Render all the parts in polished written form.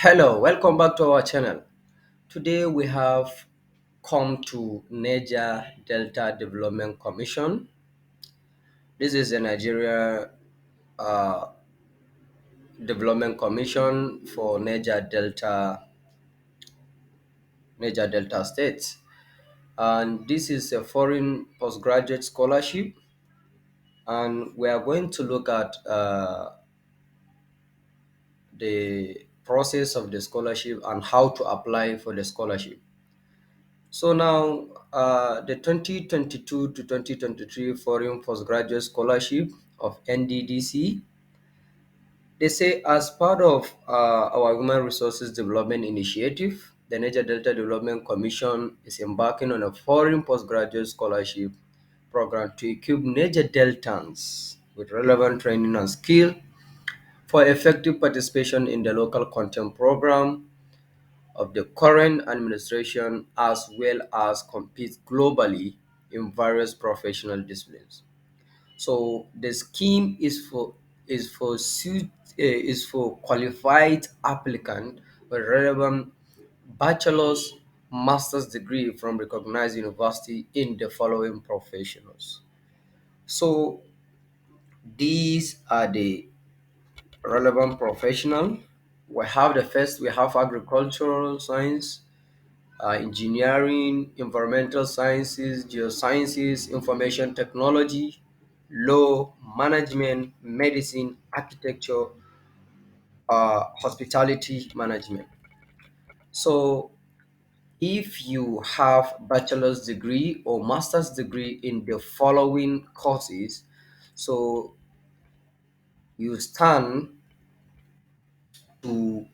Hello, welcome back to our channel. Today we have come to Niger Delta Development Commission. This is a Nigeria uh, Development Commission for Niger Delta states, and this is a foreign postgraduate scholarship. And we are going to look at the process of the scholarship and how to apply for the scholarship. So now, the 2022 to 2023 Foreign Postgraduate Scholarship of NDDC, they say as part of our Human Resources Development Initiative, the Niger Delta Development Commission is embarking on a foreign postgraduate scholarship program to equip Niger Deltans with relevant training and skill for effective participation in the local content program of the current administration, as well as compete globally in various professional disciplines. So the scheme is for qualified applicant with relevant bachelor's master's degree from recognized university in the following professionals. So these are the relevant professional. We have agricultural science, engineering, environmental sciences, geosciences, information technology, law, management, medicine, architecture, hospitality management. So, if you have bachelor's degree or master's degree in the following courses, so you stand to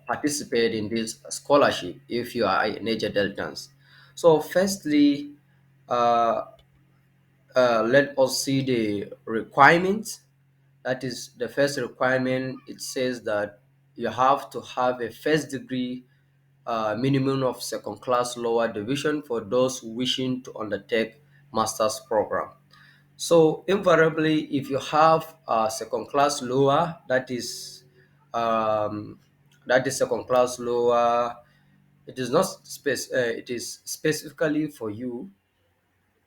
participate in this scholarship if you are a Niger Deltans. So, firstly, uh, let us see the requirements. That is the first requirement. It says that you have to have a first degree, minimum of second class lower division for those wishing to undertake master's program. So invariably, if you have a second class lower, um, that is second class lower. It is not it is specifically for you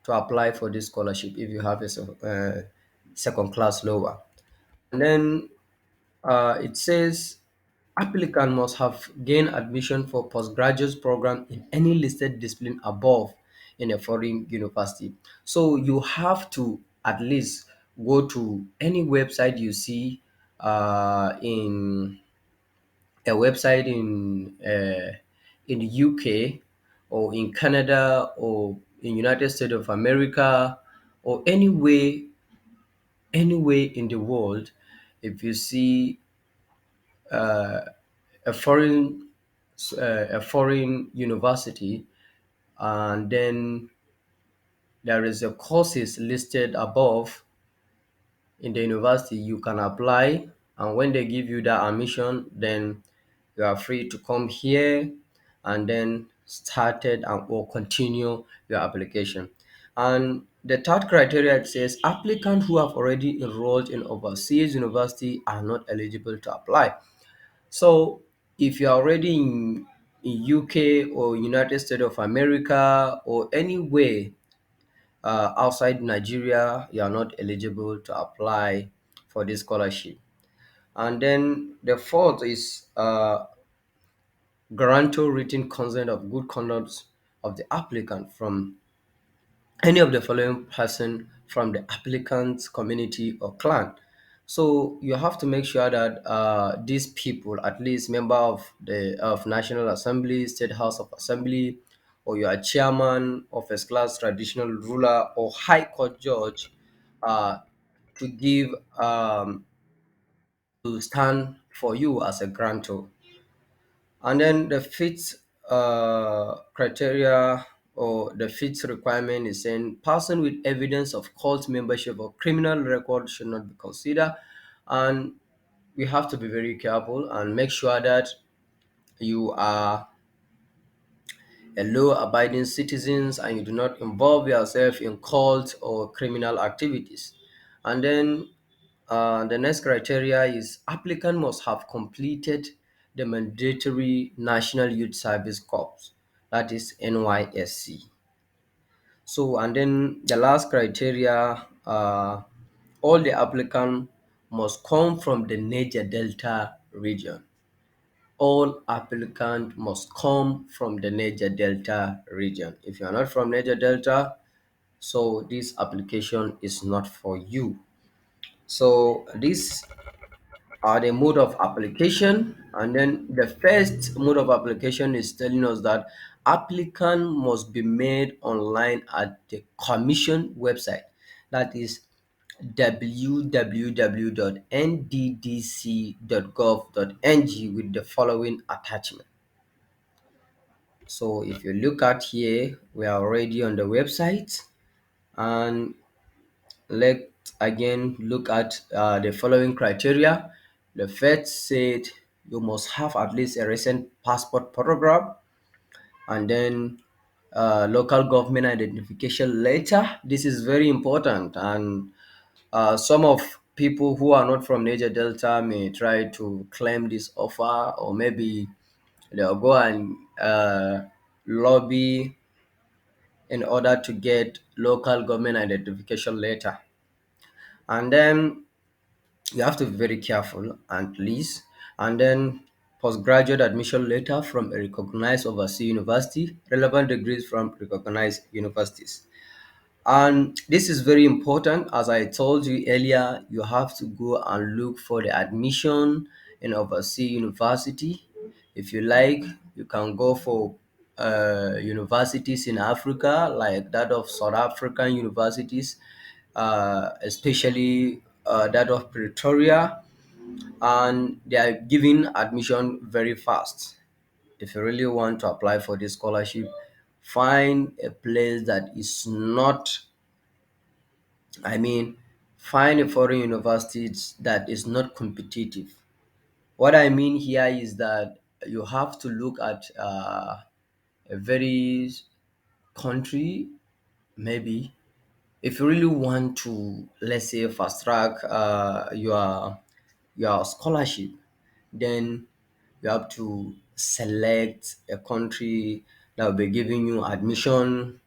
to apply for this scholarship if you have a second class lower. And then it says applicant must have gained admission for postgraduate program in any listed discipline above in a foreign university. So you have to at least go to any website you see, in a website in the UK or in Canada or in United States of America or anywhere in the world. If you see a foreign university, and then there is a courses listed above in the university, you can apply, and when they give you that admission, then you are free to come here and then started and or continue your application. And the third criteria, it says applicants who have already enrolled in overseas university are not eligible to apply. So if you're already in UK or United States of America or anywhere outside Nigeria, you are not eligible to apply for this scholarship. And then the fourth is guarantor written consent of good conduct of the applicant from any of the following person from the applicant's community or clan. So you have to make sure that these people, at least member of the of National Assembly, State House of Assembly, or you are chairman of a class traditional ruler or high court judge, uh, to give to stand for you as a grantor. And then the fifth criteria or the fifth requirement is saying person with evidence of cult membership or criminal record should not be considered. And we have to be very careful and make sure that you are a law-abiding citizens and you do not involve yourself in cult or criminal activities. And then the next criteria is applicant must have completed the mandatory National Youth Service Corps, that is NYSC. So, and then the last criteria, all the applicant must come from the Niger Delta region. All applicant must come from the Niger Delta region. If you are not from Niger Delta, so this application is not for you. So these are the mode of application, and then the first mode of application is telling us that applicant must be made online at the commission website, that is www.nddc.gov.ng, with the following attachment. So if you look at here, we are already on the website, and let's again look at the following criteria. The first said you must have at least a recent passport photograph, and then local government identification letter. This is very important, and some of people who are not from Niger Delta may try to claim this offer, or maybe they'll go and lobby in order to get local government identification letter. And then you have to be very careful, and please. And then postgraduate admission letter from a recognized overseas university, relevant degrees from recognized universities. And this is very important. As I told you earlier, you have to go and look for the admission in overseas university. If you like, you can go for universities in Africa, like that of South African universities, especially that of Pretoria, and they are giving admission very fast. If you really want to apply for this scholarship, find a place that is not, I mean, find a foreign university that is not competitive. What I mean here is that you have to look at a very country, maybe if you really want to, let's say, fast track your scholarship, then you have to select a country that will be giving you admission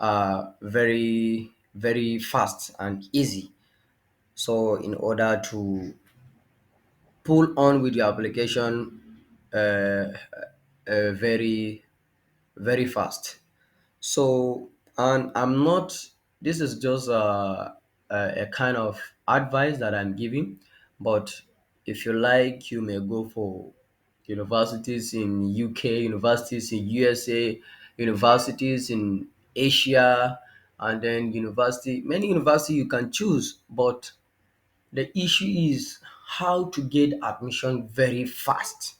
very fast and easy. So in order to pull on with your application very very fast. So, and I'm not, this is just a kind of advice that I'm giving, but if you like, you may go for universities in UK, universities in USA, universities in Asia, and then many university you can choose, but the issue is how to get admission very fast.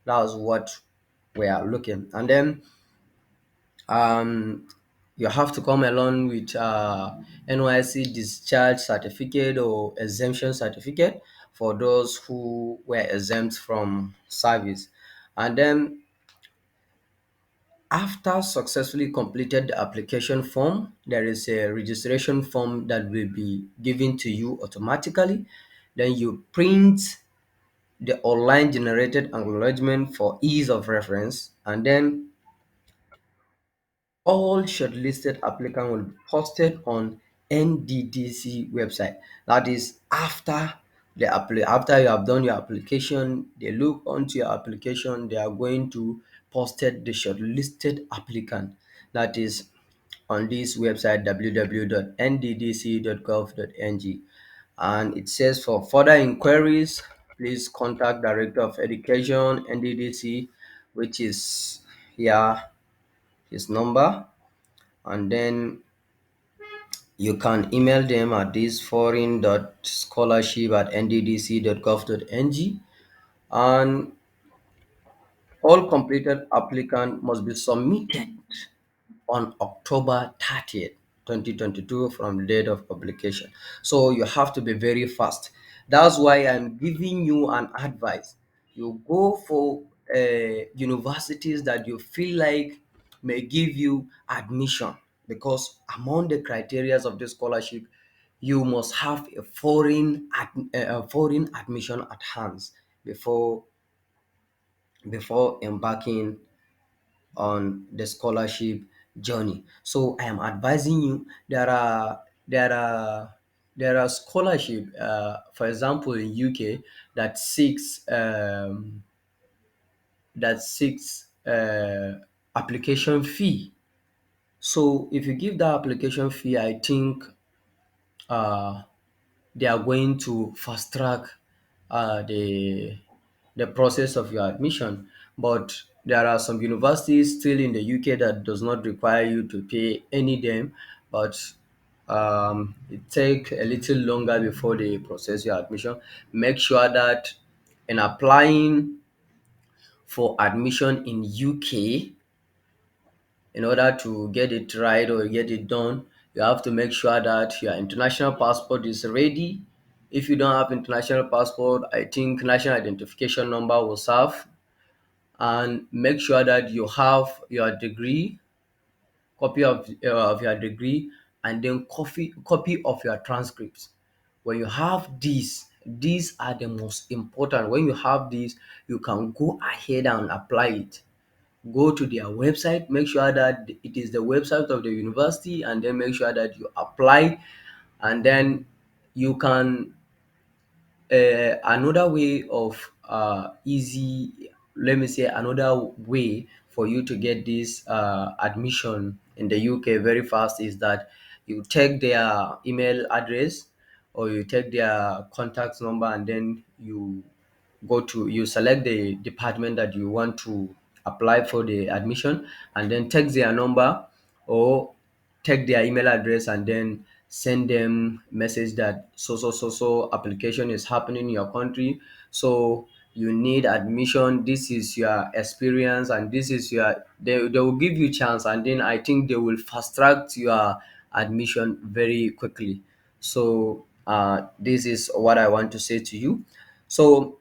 That's what we are looking. And then um, you have to come along with NYC discharge certificate or exemption certificate for those who were exempt from service. And then after successfully completed the application form, there is a registration form that will be given to you automatically. Then you print the online generated acknowledgement for ease of reference, and then all shortlisted applicants will be posted on NDDC website. That is after after you have done your application, they look onto your application, they are going to posted the shortlisted applicant. That is on this website www.nddc.gov.ng, and it says for further inquiries, please contact Director of Education NDDC, which is here his number, and then you can email them at this foreign.scholarship@nddc.gov.ng, and all completed applicant must be submitted on October 30th, 2022 from the date of publication. So you have to be very fast. That's why I'm giving you an advice. You go for universities that you feel like may give you admission, because among the criteria of the scholarship, you must have a foreign admission at hands before before embarking on the scholarship journey. So I am advising you, there are there are scholarship, for example, in UK that seeks application fee. So if you give that application fee, I think uh, they are going to fast track the process of your admission. But there are some universities still in the UK that does not require you to pay any dime, but it take a little longer before they process your admission. Make sure that in applying for admission in UK, in order to get it right or get it done, you have to make sure that your international passport is ready. If you don't have international passport, I think national identification number will serve. And make sure that you have your degree, copy of your degree, and then copy of your transcripts. When you have these are the most important. When you have these, you can go ahead and apply it. Go to their website, make sure that it is the website of the university, and then make sure that you apply. And then you can, another way of easy let me say another way for you to get this admission in the UK very fast is that you take their email address or you take their contact number, and then you select the department that you want to apply for the admission, and then take their number or take their email address, and then send them message that so application is happening in your country. So you need admission, this is your experience, and this is your they will give you chance, and then I think they will fast track your admission very quickly. So this is what I want to say to you. So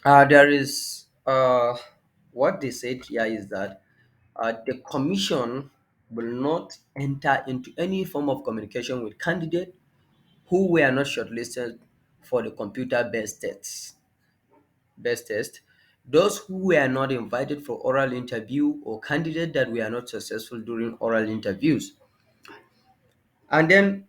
there is what they said here is that the commission will not enter into any form of communication with candidates who were not shortlisted for the computer-based tests. Best test. Those who were not invited for oral interview or candidates that were not successful during oral interviews. And then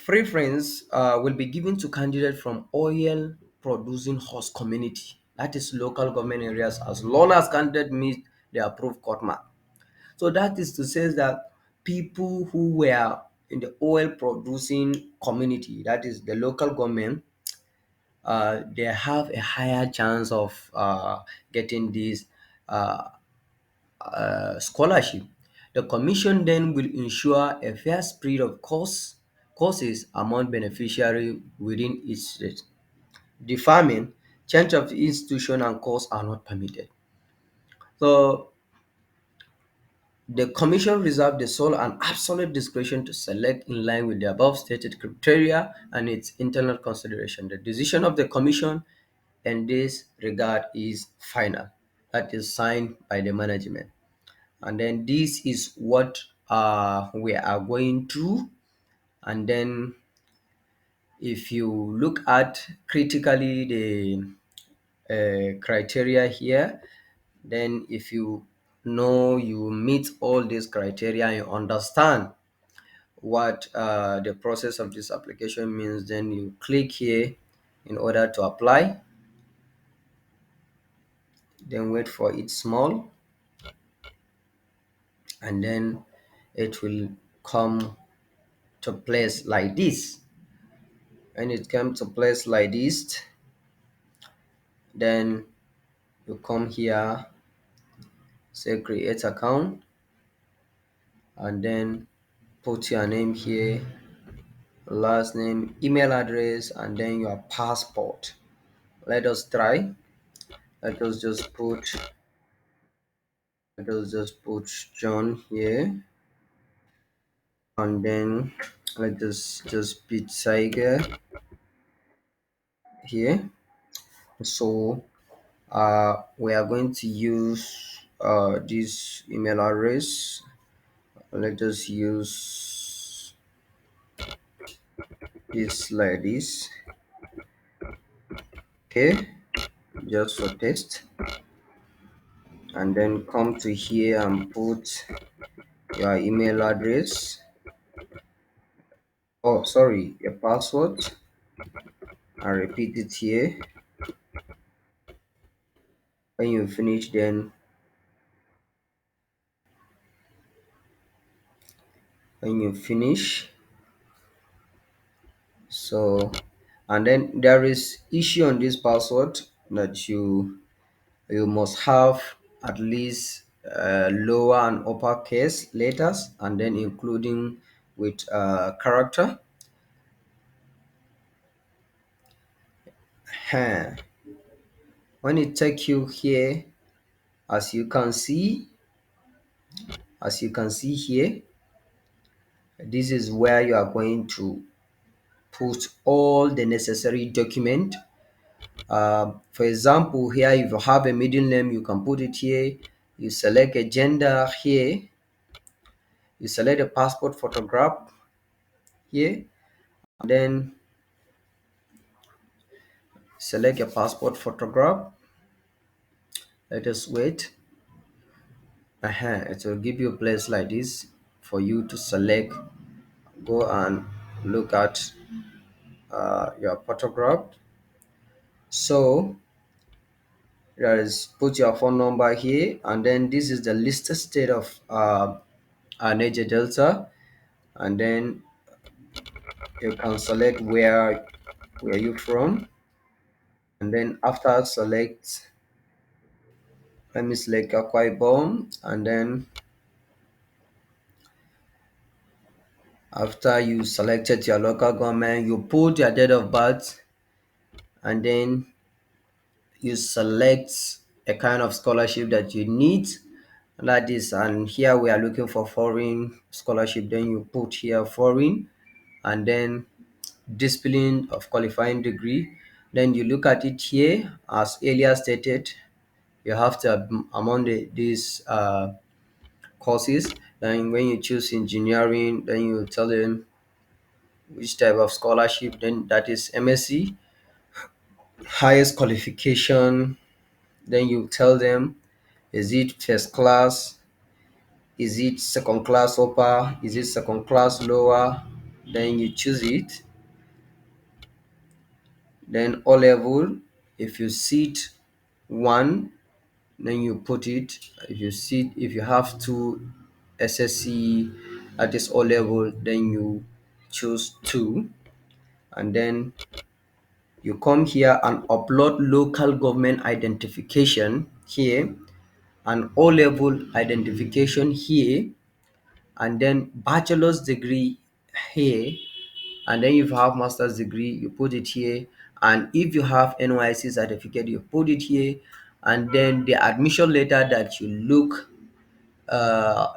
preference will be given to candidates from oil producing host community, that is local government areas, as long as candidate meet the approved court mark. So that is to say that people who were in the oil producing community, that is the local government, they have a higher chance of getting this uh, scholarship. The commission then will ensure a fair spread of courses among beneficiaries within each state. The farming, change of institution and course are not permitted. So the Commission reserves the sole and absolute discretion to select in line with the above stated criteria and its internal consideration. The decision of the Commission in this regard is final. That is signed by the management. And then this is what we are going through. And then if you look at critically the criteria here, then if you know you meet all these criteria, you understand what the process of this application means, then you click here in order to apply, then wait for it small, and then it will come to place like this. When it comes to place like this, then you come here, say create account, and then put your name here, last name, email address, and then your passport. Let us try. Let us just put let us just put John here, and then let us just put Tiger here. So we are going to use this email address. Let us use this like this. Okay, just for test, and then come to here and put your email address. Oh, sorry, your password. I repeat it here. When you finish, then when you finish, so, and then there is issue on this password that you must have at least lower and uppercase letters, and then including with character. Huh. When it take you here, as you can see, here, this is where you are going to put all the necessary document. For example, here if you have a middle name, you can put it here. You select a gender here. You select a passport photograph here, and then select your passport photograph. Let us wait. It will give you a place like this for you to select. Go and look at your photograph. So there is, put your phone number here, and then this is the listed state of Niger Delta, and then you can select where you from, and then after select, let me select Akwa Ibom, and then after you selected your local government, you put your date of birth, and then you select a kind of scholarship that you need, like this. And here we are looking for foreign scholarship, then you put here foreign, and then discipline of qualifying degree. Then you look at it here as earlier stated, you have to among these courses. Then when you choose engineering, then you tell them which type of scholarship, then that is MSc, highest qualification. Then you tell them, is it first class, is it second class upper, is it second class lower, then you choose it. Then O level, if you sit one, then you put it. If you have two SSC at this O level, then you choose two, and then you come here and upload local government identification here, and O level identification here, and then bachelor's degree here, and then if you have master's degree, you put it here, and if you have NYC certificate, you put it here, and then the admission letter that you look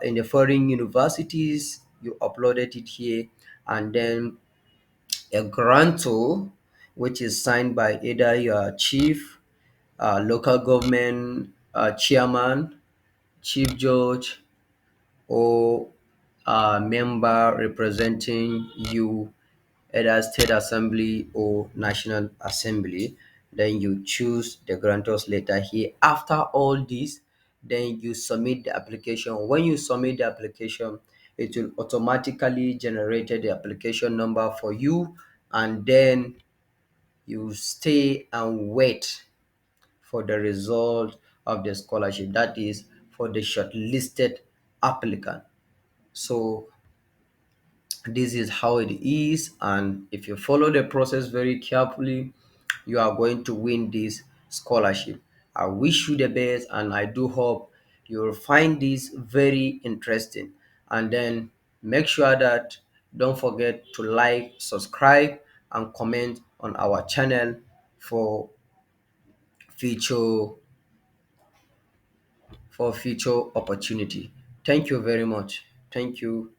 in the foreign universities, you uploaded it here, and then a grantor, which is signed by either your chief, local government chairman, chief judge, or a member representing you, either state assembly or national assembly. Then you choose the grantor's letter here. After all this, then you submit the application. When you submit the application, it will automatically generate the application number for you, and then you stay and wait for the result of the scholarship, that is for the shortlisted applicant. So this is how it is, and if you follow the process very carefully, you are going to win this scholarship. I wish you the best, and I do hope you will find this very interesting. And then make sure that don't forget to like, subscribe, and comment on our channel for future future opportunity. Thank you very much. Thank you.